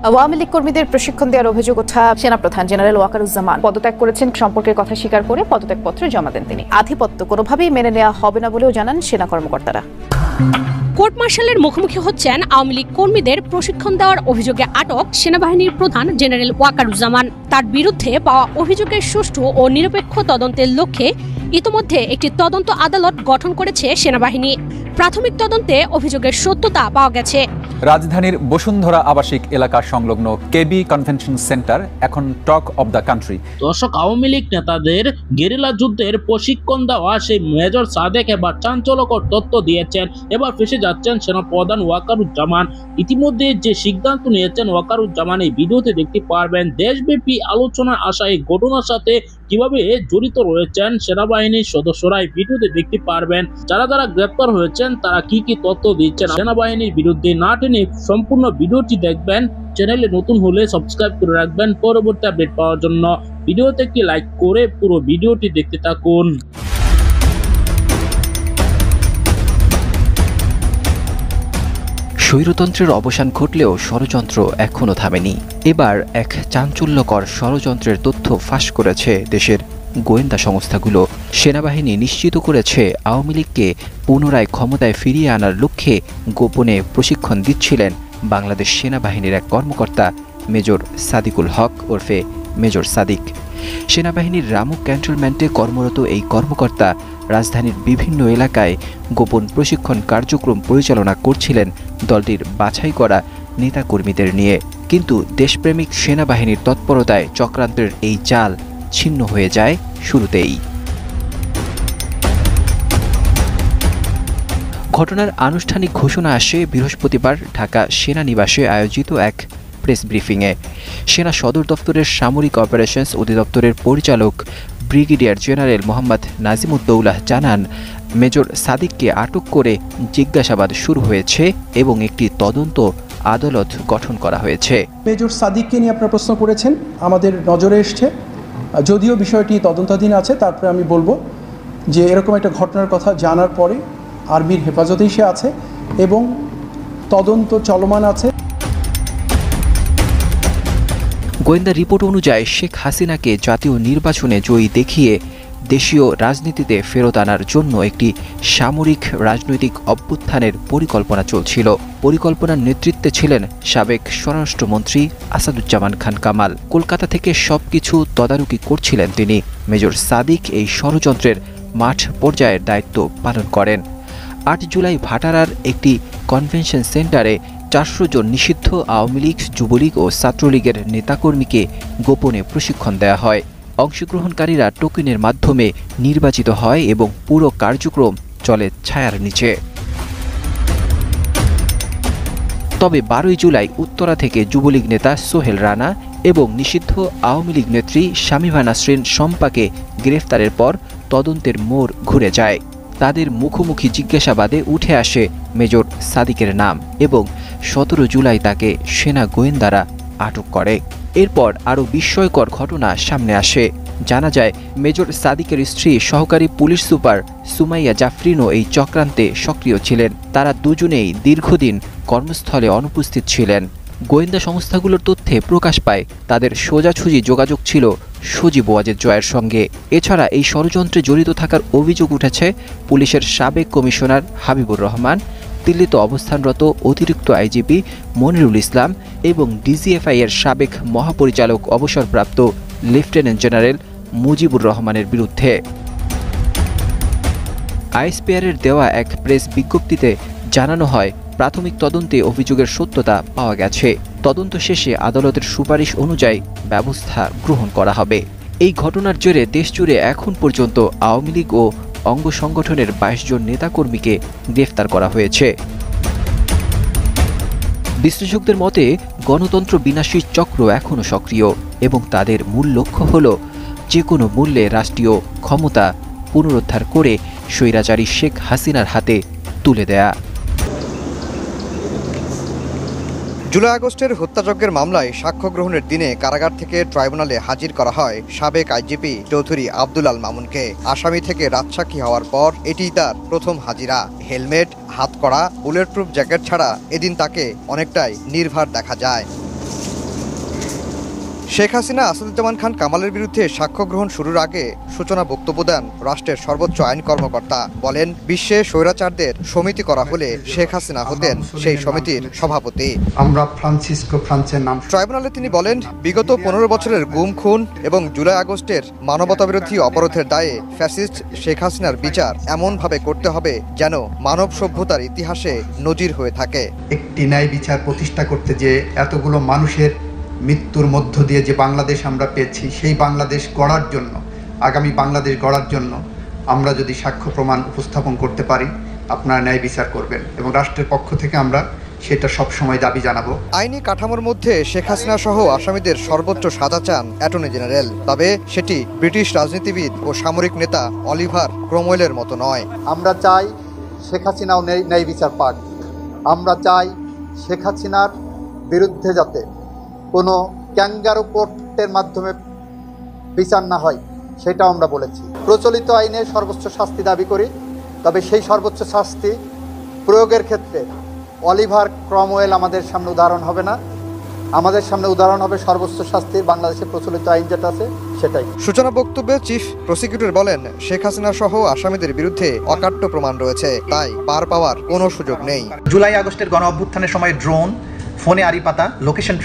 আওয়ামী লীগ কর্মীদের প্রশিক্ষণ দেওয়ার অভিযোগ ওঠা সেনাপ্রধান জেনারেল ওয়াকারুজ্জামান পদত্যাগ করেছেন সম্পর্কের কথা স্বীকার করে পদত্যাগপত্র জমা দেন তিনি। আধিপত্য কোনোভাবেই মেনে নেওয়া হবে না বলেও জানান সেনা কর্মকর্তারা। কোর্ট মার্শালের মুখোমুখি হচ্ছেন আওয়ামী লীগ কর্মীদের প্রশিক্ষণ দেওয়ার অভিযোগে আটক সেনাবাহিনীর প্রধান জেনারেল ওয়াকারুজ্জামান। তার বিরুদ্ধে পাওয়া অভিযোগের সুষ্ঠু ও নিরপেক্ষ তদন্তের লক্ষ্যে ইতোমধ্যে একটি তদন্ত আদালত গঠন করেছে সেনাবাহিনী। প্রাথমিক তদন্তে অভিযোগের সত্যতা পাওয়া গেছে। রাজধানীর বসুন্ধরা আবাসিক এলাকা সংলগ্ন কেবি কনভেনশন সেন্টার এখন টক অব দ্য কান্ট্রি। দর্শক, আওয়ামী লীগ নেতাদের গেরিলা যুদ্ধের প্রশিক্ষণ দেওয়া সেই মেজর সাদেক এবার চাঞ্চল্যকর তথ্য দিয়েছেন। এবার ফেসে যাচ্ছেন সেনাপ্রধান ওয়াকারুজ্জামান। ইতিমধ্যে যে সিদ্ধান্ত নিয়েছেন ওয়াকারুজ্জামান, এই ভিডিওতে দেখতে পারবেন দেশব্যাপী আলোচনায় আসা এই ঘটনার সাথে কিভাবে জড়িত রয়েছেন সেনাবাহিনীর সদস্যরা। এই ভিডিওতে দেখতে পারবেন যারা যারা গ্রেপ্তার হয়েছেন তারা কি কি তথ্য দিচ্ছেন সেনাবাহিনীর বিরুদ্ধে। না টেনে সম্পূর্ণ ভিডিওটি দেখবেন। চ্যানেলে নতুন হলে সাবস্ক্রাইব করে রাখবেন পরবর্তী আপডেট পাওয়ার জন্য। ভিডিওতে একটি লাইক করে পুরো ভিডিওটি দেখতে থাকুন। স্বৈরতন্ত্রের অবসান ঘটলেও ষড়যন্ত্র এখনও থামেনি। এবার এক চাঞ্চল্যকর ষড়যন্ত্রের তথ্য ফাঁস করেছে দেশের গোয়েন্দা সংস্থাগুলো। সেনাবাহিনী নিশ্চিত করেছে আওয়ামী লীগকে পুনরায় ক্ষমতায় ফিরিয়ে আনার লক্ষ্যে গোপনে প্রশিক্ষণ দিচ্ছিলেন বাংলাদেশ সেনাবাহিনীর এক কর্মকর্তা মেজর সাদিকুল হক ওরফে মেজর সাদিক। সেনাবাহিনীর রামুক ক্যান্টনমেন্টে কর্মরত এই কর্মকর্তা রাজধানীর বিভিন্ন এলাকায় গোপন প্রশিক্ষণ কার্যক্রম পরিচালনা করছিলেন দলটির বাছাই করা নেতাকর্মীদের নিয়ে। কিন্তু দেশপ্রেমিক সেনাবাহিনীর তৎপরতায় চক্রান্তের এই চাল ছিন্ন হয়ে যায় শুরুতেই। ঘটনার আনুষ্ঠানিক ঘোষণা আসে বৃহস্পতিবার ঢাকা সেনানিবাসে আয়োজিত এক প্রেস ব্রিফিংয়ে। সেনা সদর দপ্তরের সামরিক অপারেশনস অধিদপ্তরের পরিচালক ব্রিগেডিয়ার জেনারেল মোহাম্মদ নাজিমুদ্দৌলাহ জানান, মেজর সাদিককে আটক করে জিজ্ঞাসাবাদ শুরু হয়েছে এবং একটি তদন্ত আদালত গঠন করা হয়েছে। মেজর সাদিককে নিয়ে আপনারা প্রশ্ন করেছেন, আমাদের নজরে এসছে। যদিও বিষয়টি তদন্তাধীন আছে, তারপরে আমি বলবো যে এরকম একটা ঘটনার কথা জানার পরে আর্মির হেফাজতেই সে আছে এবং তদন্ত চলমান আছে। গোয়েন্দা রিপোর্ট অনুযায়ী শেখ হাসিনাকে জাতীয় নির্বাচনে জয়ী দেখিয়ে দেশীয় রাজনীতিতে ফেরত আনার জন্য একটি সামরিক রাজনৈতিক অভ্যুত্থানের পরিকল্পনা চলছিল। পরিকল্পনার নেতৃত্বে ছিলেন সাবেক স্বরাষ্ট্রমন্ত্রী আসাদুজ্জামান খান কামাল। কলকাতা থেকে সবকিছু তদারকি করছিলেন তিনি। মেজর সাদিক এই ষড়যন্ত্রের মাঠ পর্যায়ের দায়িত্ব পালন করেন। ৮ জুলাই ভাটারার একটি কনভেনশন সেন্টারে ৪০০ জন নিষিদ্ধ আওয়ামী লীগ, যুবলীগ ও ছাত্রলীগের নেতাকর্মীকে গোপনে প্রশিক্ষণ দেওয়া হয়। অংশগ্রহণকারীরা টোকেনের মাধ্যমে নির্বাচিত হয় এবং পুরো কার্যক্রম চলে ছায়ার নিচে। তবে ১২ জুলাই উত্তরা থেকে যুবলীগ নেতা সোহেল রানা এবং নিষিদ্ধ আওয়ামী লীগ নেত্রী শামীমা নাসরিন শম্পাকে গ্রেফতারের পর তদন্তের মোড় ঘুরে যায়। তাদের মুখোমুখি জিজ্ঞাসাবাদে উঠে আসে মেজর সাদিকের নাম এবং ১৭ জুলাই তাকে সেনা গোয়েন্দারা আটক করে। এরপর আরও বিস্ময়কর ঘটনা সামনে আসে। জানা যায় মেজর সাদিকের স্ত্রী সহকারী পুলিশ সুপার সুমাইয়া জাফরিনও এই চক্রান্তে সক্রিয় ছিলেন। তারা দুজনেই দীর্ঘদিন কর্মস্থলে অনুপস্থিত ছিলেন। গোয়েন্দা সংস্থাগুলোর তথ্যে প্রকাশ পায় তাদের সোজাসুজি যোগাযোগ ছিল সজীব ওয়াজেদ জয়ের সঙ্গে। এছাড়া এই ষড়যন্ত্রে জড়িত থাকার অভিযোগ উঠেছে পুলিশের সাবেক কমিশনার হাবিবুর রহমান, দিল্লিতে অবস্থানরত অতিরিক্ত আইজিপি মনিরুল ইসলাম এবং ডিজিএফআই এর সাবেক মহাপরিচালক অবসরপ্রাপ্ত লেফটেন্যান্ট জেনারেল মুজিবুর রহমানের বিরুদ্ধে। আইএসপিআরের দেওয়া এক প্রেস বিজ্ঞপ্তিতে জানানো হয়, প্রাথমিক তদন্তে অভিযোগের সত্যতা পাওয়া গেছে। তদন্ত শেষে আদালতের সুপারিশ অনুযায়ী ব্যবস্থা গ্রহণ করা হবে। এই ঘটনার জেরে দেশজুড়ে এখন পর্যন্ত আওয়ামী লীগ ও অঙ্গ সংগঠনের ২২ জন নেতাকর্মীকে গ্রেফতার করা হয়েছে। বিশ্লেষকদের মতে গণতন্ত্র বিনাশী চক্র এখনও সক্রিয় এবং তাদের মূল লক্ষ্য হল যে কোনো মূল্যে রাষ্ট্রীয় ক্ষমতা পুনরুদ্ধার করে স্বৈরাচারী শেখ হাসিনার হাতে তুলে দেয়া। জুলাই আগস্টের হত্যাযজ্ঞের মামলায় সাক্ষ্য গ্রহণের দিনে কারাগার থেকে ট্রাইব্যুনালে হাজির করা হয় সাবেক আইজিপি চৌধুরী আব্দুল আল মামুনকে। আসামি থেকে রাজসাক্ষী হওয়ার পর এটিই তার প্রথম হাজিরা। হেলমেট, হাতকড়া, বুলেট প্রুফ জ্যাকেট ছাড়া এদিন তাকে অনেকটাই নির্ভার দেখা যায়। শেখ হাসিনা আসাদুজ্জামান খান কামালের বিরুদ্ধে সাক্ষ্য গ্রহণ শুরুর আগে সূচনা বক্তব্য দেন রাষ্ট্রের সর্বোচ্চ আইন কর্মকর্তা। বলেন, বিশ্বে স্বৈরাচারদের সমিতি করা হলে শেখ হাসিনা হতেন সেই সমিতির সভাপতি। আমরা ফ্রান্সিসকো ফ্রান্সের নাম। ট্রাইব্যুনালে তিনি বলেন, বিগত 15 বছরের গুম খুন এবং জুলাই আগস্টের মানবতাবিরোধী অপরাধের দায়ে ফ্যাসিস্ট শেখ হাসিনার বিচার এমনভাবে করতে হবে যেন মানব সভ্যতার ইতিহাসে নজির হয়ে থাকে। একটি ন্যায় বিচার প্রতিষ্ঠা করতে যে এতগুলো মানুষের মৃত্যুর মধ্য দিয়ে যে বাংলাদেশ আমরা পেয়েছি, সেই বাংলাদেশ গড়ার জন্য, আগামী বাংলাদেশ গড়ার জন্য আমরা যদি সাক্ষ্য প্রমাণ উপস্থাপন করতে পারি, আপনারা ন্যায় বিচার করবেন এবং রাষ্ট্রের পক্ষ থেকে আমরা সেটা সবসময় দাবি জানাবো। আইনি কাঠামোর মধ্যে শেখ হাসিনা সহ আসামিদের সর্বোচ্চ সাজা চান অ্যাটর্নি জেনারেল। তবে সেটি ব্রিটিশ রাজনীতিবিদ ও সামরিক নেতা অলিভার ক্রমওয়েলের মতো নয়। আমরা চাই শেখ হাসিনাও ন্যায় বিচার পাক। আমরা চাই শেখ হাসিনার বিরুদ্ধে যাতে কোনো ক্যাঙ্গারু কোর্টের মাধ্যমে বিচার না হয়, সেটাও আমরা বলেছি। প্রচলিত আইনে সর্বোচ্চ শাস্তি দাবি করি, তবে সেই সর্বোচ্চ শাস্তি প্রয়োগের ক্ষেত্রে অলিভার ক্রমওয়েল আমাদের সামনে উদাহরণ হবে না। আমাদের সামনে উদাহরণ হবে সর্বোচ্চ শাস্তির বাংলাদেশের প্রচলিত আইন যেটা আছে সেটাই। সূচনা বক্তব্যে চিফ প্রসিকিউটর বলেন, শেখ হাসিনা সহ আসামিদের বিরুদ্ধে অকাট্য প্রমাণ রয়েছে, তাই পার পাওয়ার কোনো সুযোগ নেই। জুলাই আগস্টের গণ অভ্যুত্থানের সময় ড্রোন, ফোনে আড়িপাতা, লোকেশন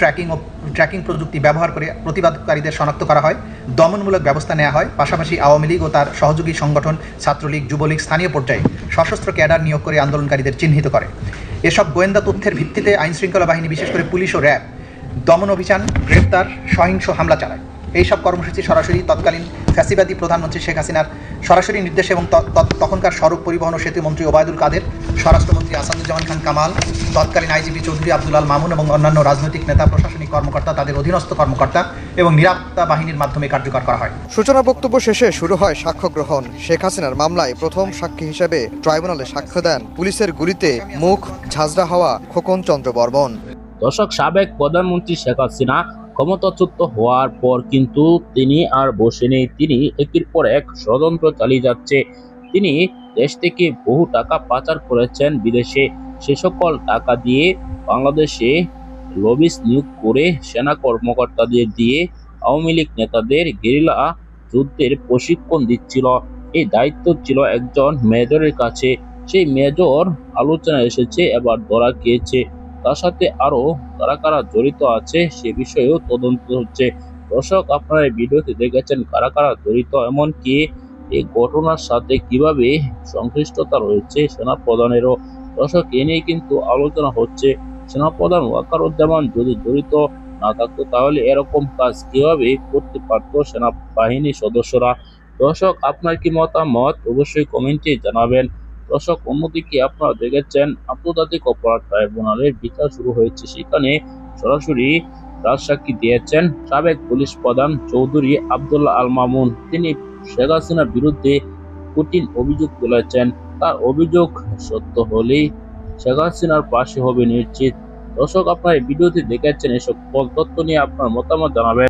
ট্র্যাকিং প্রযুক্তি ব্যবহার করে প্রতিবাদকারীদের শনাক্ত করা হয়, দমনমূলক ব্যবস্থা নেওয়া হয়। পাশাপাশি আওয়ামী লীগ ও তার সহযোগী সংগঠন ছাত্রলীগ, যুবলীগ স্থানীয় পর্যায়ে সশস্ত্র ক্যাডার নিয়োগ করে আন্দোলনকারীদের চিহ্নিত করে। এসব গোয়েন্দা তথ্যের ভিত্তিতে আইনশৃঙ্খলা বাহিনী, বিশেষ করে পুলিশ ও র্যাব দমন অভিযান, গ্রেফতার, সহিংস হামলা চালায়। এইসব কর্মসূচি সরাসরি তৎকালীন ফ্যাসিবাদী প্রধানমন্ত্রী শেখ হাসিনার সরাসরি নির্দেশে এবং তখনকার সড়ক পরিবহন ও সেতু মন্ত্রী ওবায়দুল কাদের, স্বরাষ্ট্রমন্ত্রী আসাদুজ্জামান খান কামাল, তৎকালীন আইজিপি চৌধুরী আব্দুল আল মামুন এবং অন্যান্য রাজনৈতিক নেতা, প্রশাসনিক কর্মকর্তা, তাদের অধীনস্থ কর্মকর্তা এবং নিরাপত্তা বাহিনীর মাধ্যমে কার্যকর করা হয়। সূচনা বক্তব্য শেষে শুরু হয় সাক্ষ্য গ্রহণ। শেখ হাসিনার মামলায় প্রথম সাক্ষী হিসেবে ট্রাইব্যুনালে সাক্ষ্য দেন পুলিশের গুলিতে মুখ ঝাঁঝরা হওয়া খোকন চন্দ্র বর্মন। দর্শক, সাবেক প্রধানমন্ত্রী শেখ হাসিনা ক্ষমতাচ্যুত হওয়ার পর কিন্তু তিনি আর বসে নেই। তিনি একের পর এক ষড়যন্ত্র চালিয়ে যাচ্ছে। তিনি দেশ থেকে বহু টাকা পাচার করেছেন বিদেশে। সে সকল টাকা দিয়ে বাংলাদেশে লবিস্ট নিয়োগ করে সেনা কর্মকর্তাদের দিয়ে আওয়ামী লীগ নেতাদের গেরিলা যুদ্ধের প্রশিক্ষণ দিচ্ছিল। এই দায়িত্ব ছিল একজন মেজরের কাছে। সেই মেজর আলোচনায় এসেছে, এবার ধরা খেয়েছে। তার সাথে আরো কারা কারা জড়িত আছে সে বিষয়েও তদন্ত হচ্ছে। দর্শক, আপনারা এই ভিডিওতে দেখেছেন কারা কারা জড়িত, এমনকি এই ঘটনার সাথে কিভাবে সংশ্লিষ্টতা রয়েছে সেনাপ্রধানেরও। দর্শক, এ নিয়ে কিন্তু আলোচনা হচ্ছে। সেনাপ্রধান ওয়াকারুজ্জামান যদি জড়িত না থাকতো তাহলে এরকম কাজ কিভাবে করতে পারতো সেনাবাহিনীর সদস্যরা। দর্শক, আপনার কি মতামত অবশ্যই কমেন্টে জানাবেন। দর্শক, অন্যদিকে আপনারা দেখেছেন আন্তর্জাতিক অপরাধ ট্রাইব্যুনালের বিচার শুরু হয়েছে। সেখানে সরাসরি রাজসাক্ষী দিয়েছেন সাবেক পুলিশ প্রধান চৌধুরী আব্দুল আল মামুন। তিনি শেখ হাসিনার বিরুদ্ধে কঠিন অভিযোগ তুলেছেন। তার অভিযোগ সত্য হলেই শেখ হাসিনার পাশে হবে নিশ্চিত। দর্শক, আপনারা এই ভিডিওতে দেখেছেন। এসব তথ্য নিয়ে আপনার মতামত জানাবেন।